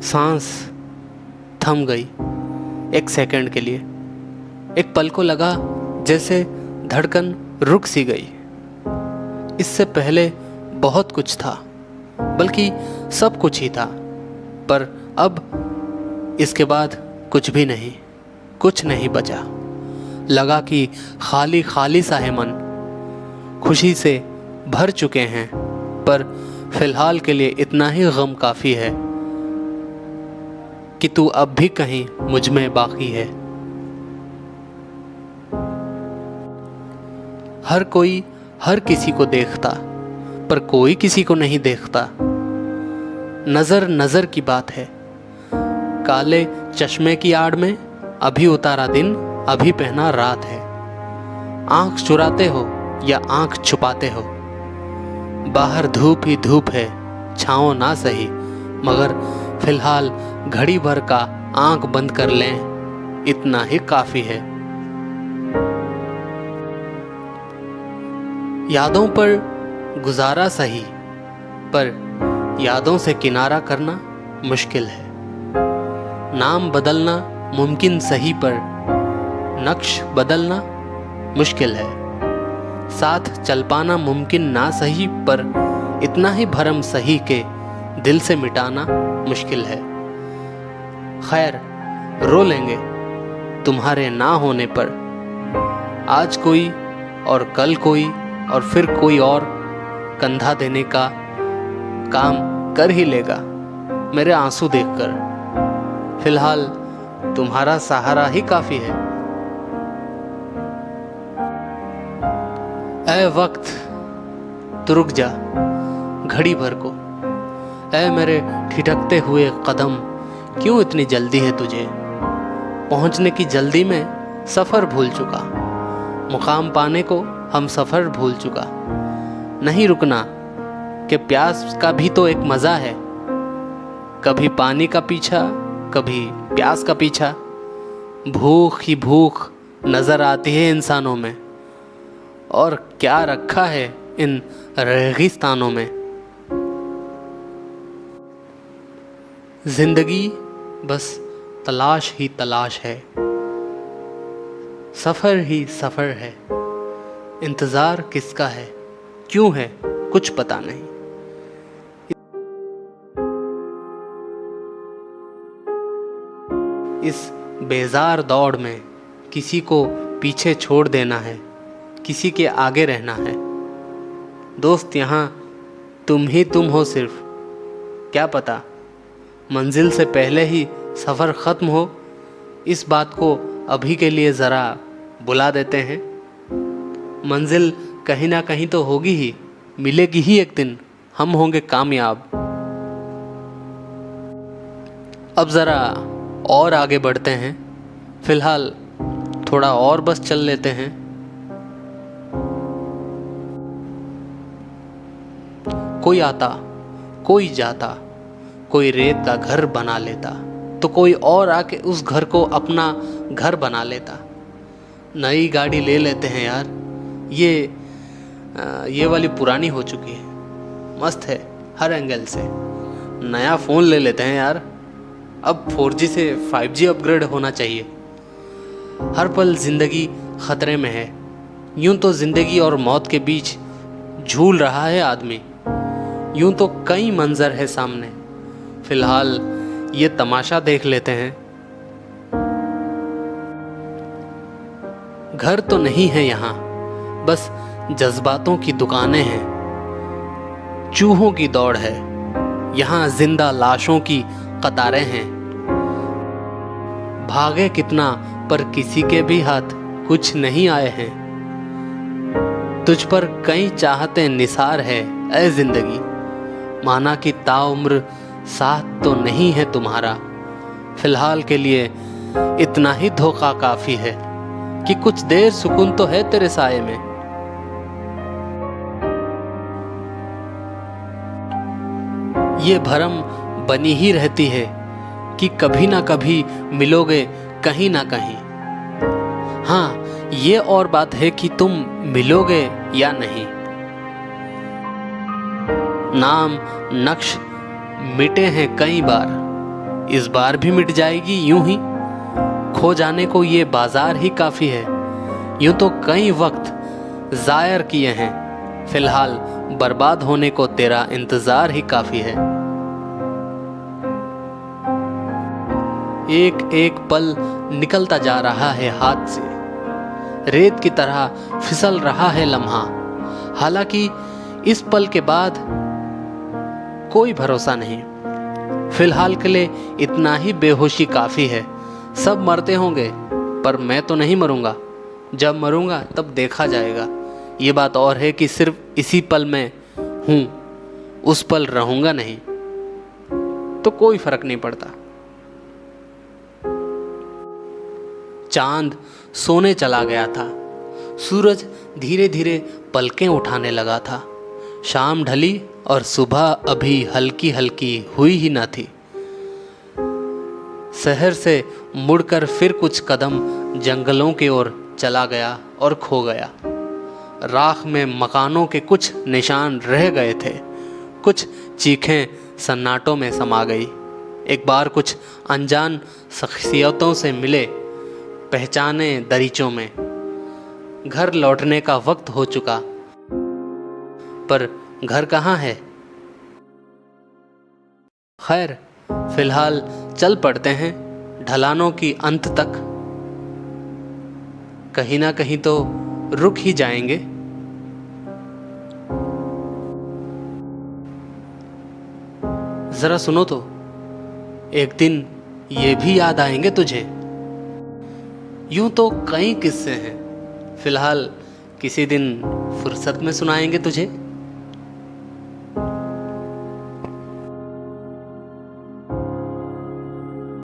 सांस थम गई एक सेकंड के लिए। एक पल को लगा जैसे धड़कन रुक सी गई। इससे पहले बहुत कुछ था, बल्कि सब कुछ ही था, पर अब इसके बाद कुछ भी नहीं, कुछ नहीं बचा। लगा कि खाली खाली सा है मन, खुशी से भर चुके हैं, पर फिलहाल के लिए इतना ही गम काफ़ी है कि तू अब भी कहीं मुझ में बाकी है। हर कोई हर किसी को देखता, पर कोई किसी को नहीं देखता। नज़र नज़र की बात है। काले चश्मे की आड़ में अभी उतारा दिन, अभी पहना रात है। आंख चुराते हो या आंख छुपाते हो, बाहर धूप ही धूप है, छाँव ना सही, मगर फिलहाल घड़ी भर का आंख बंद कर लें, इतना ही काफ़ी है। यादों पर गुजारा सही, पर यादों से किनारा करना मुश्किल है। नाम बदलना मुमकिन सही, पर नक्श बदलना मुश्किल है। साथ चल पाना मुमकिन ना सही, पर इतना ही भरम सही के दिल से मिटाना मुश्किल है। खैर, रो लेंगे तुम्हारे ना होने पर। आज कोई और कल कोई और फिर कोई और कंधा देने का काम कर ही लेगा मेरे आंसू देखकर। फिलहाल तुम्हारा सहारा ही काफ़ी है। ऐ वक्त तू रुक जा घड़ी भर को। ऐ मेरे ठिठकते हुए कदम, क्यों इतनी जल्दी है तुझे? पहुंचने की जल्दी में सफ़र भूल चुका, मुकाम पाने को हम सफ़र भूल चुका। नहीं रुकना कि प्यास का भी तो एक मज़ा है। कभी पानी का पीछा, कभी प्यास का पीछा। भूख ही भूख नज़र आती है इंसानों में, और क्या रखा है इन रेगिस्तानों में। जिंदगी बस तलाश ही तलाश है, सफ़र ही सफ़र है। इंतज़ार किसका है, क्यों है, कुछ पता नहीं। इस बेजार दौड़ में किसी को पीछे छोड़ देना है, किसी के आगे रहना है। दोस्त यहाँ तुम ही तुम हो सिर्फ, क्या पता मंजिल से पहले ही सफ़र ख़त्म हो। इस बात को अभी के लिए ज़रा बुला देते हैं। मंजिल कहीं ना कहीं तो होगी ही, मिलेगी ही एक दिन, हम होंगे कामयाब। अब ज़रा और आगे बढ़ते हैं, फ़िलहाल थोड़ा और बस चल लेते हैं। कोई आता, कोई जाता, कोई रेत का घर बना लेता, तो कोई और आके उस घर को अपना घर बना लेता। नई गाड़ी ले लेते हैं यार, ये वाली पुरानी हो चुकी है, मस्त है हर एंगल से। नया फ़ोन ले लेते हैं यार, अब 4G से 5G अपग्रेड होना चाहिए। हर पल ज़िंदगी ख़तरे में है, यूं तो ज़िंदगी और मौत के बीच झूल रहा है आदमी। यूं तो कई मंजर है सामने, फ़िलहाल ये तमाशा देख लेते हैं। घर तो नहीं है यहाँ, बस जज्बातों की दुकानें हैं। चूहों की दौड़ है यहाँ, जिंदा लाशों की कतारें हैं। भागे कितना पर किसी के भी हाथ कुछ नहीं आए हैं। तुझ पर कई चाहते निसार है ऐ जिंदगी, माना कि ताउम्र साथ तो नहीं है तुम्हारा। फिलहाल के लिए इतना ही धोखा काफी है कि कुछ देर सुकून तो है तेरे साये में। ये भरम बनी ही रहती है कि कभी ना कभी मिलोगे कहीं ना कहीं। हाँ, ये और बात है कि तुम मिलोगे या नहीं। नाम नक्श मिटे हैं कई बार, इस बार भी मिट जाएगी यूं ही। खो जाने को ये बाजार ही काफी है, यूं तो कई वक्त जायर किए हैं, फिलहाल बर्बाद होने को तेरा इंतजार ही काफी है। एक एक पल निकलता जा रहा है हाथ से, रेत की तरह फिसल रहा है लम्हा। हालांकि इस पल के बाद कोई भरोसा नहीं, फिलहाल के लिए इतना ही बेहोशी काफी है। सब मरते होंगे पर मैं तो नहीं मरूंगा, जब मरूंगा तब देखा जाएगा। ये बात और है कि सिर्फ इसी पल में हूं, उस पल रहूंगा नहीं, तो कोई फर्क नहीं पड़ता। चांद सोने चला गया था, सूरज धीरे धीरे पलकें उठाने लगा था। शाम ढली और सुबह अभी हल्की हल्की हुई ही न थी। शहर से मुड़कर फिर कुछ कदम जंगलों की ओर चला गया और खो गया। राख में मकानों के कुछ निशान रह गए थे, कुछ चीखें सन्नाटों में समा गई। एक बार कुछ अनजान शख्सियतों से मिले, पहचाने दरीचों में। घर लौटने का वक्त हो चुका, पर घर कहाँ है? खैर, फिलहाल चल पड़ते हैं ढलानों की अंत तक। कहीं ना कहीं तो रुक ही जाएंगे। जरा सुनो तो, एक दिन ये भी याद आएंगे तुझे। यूं तो कई किस्से हैं, फिलहाल किसी दिन फुर्सत में सुनाएंगे तुझे।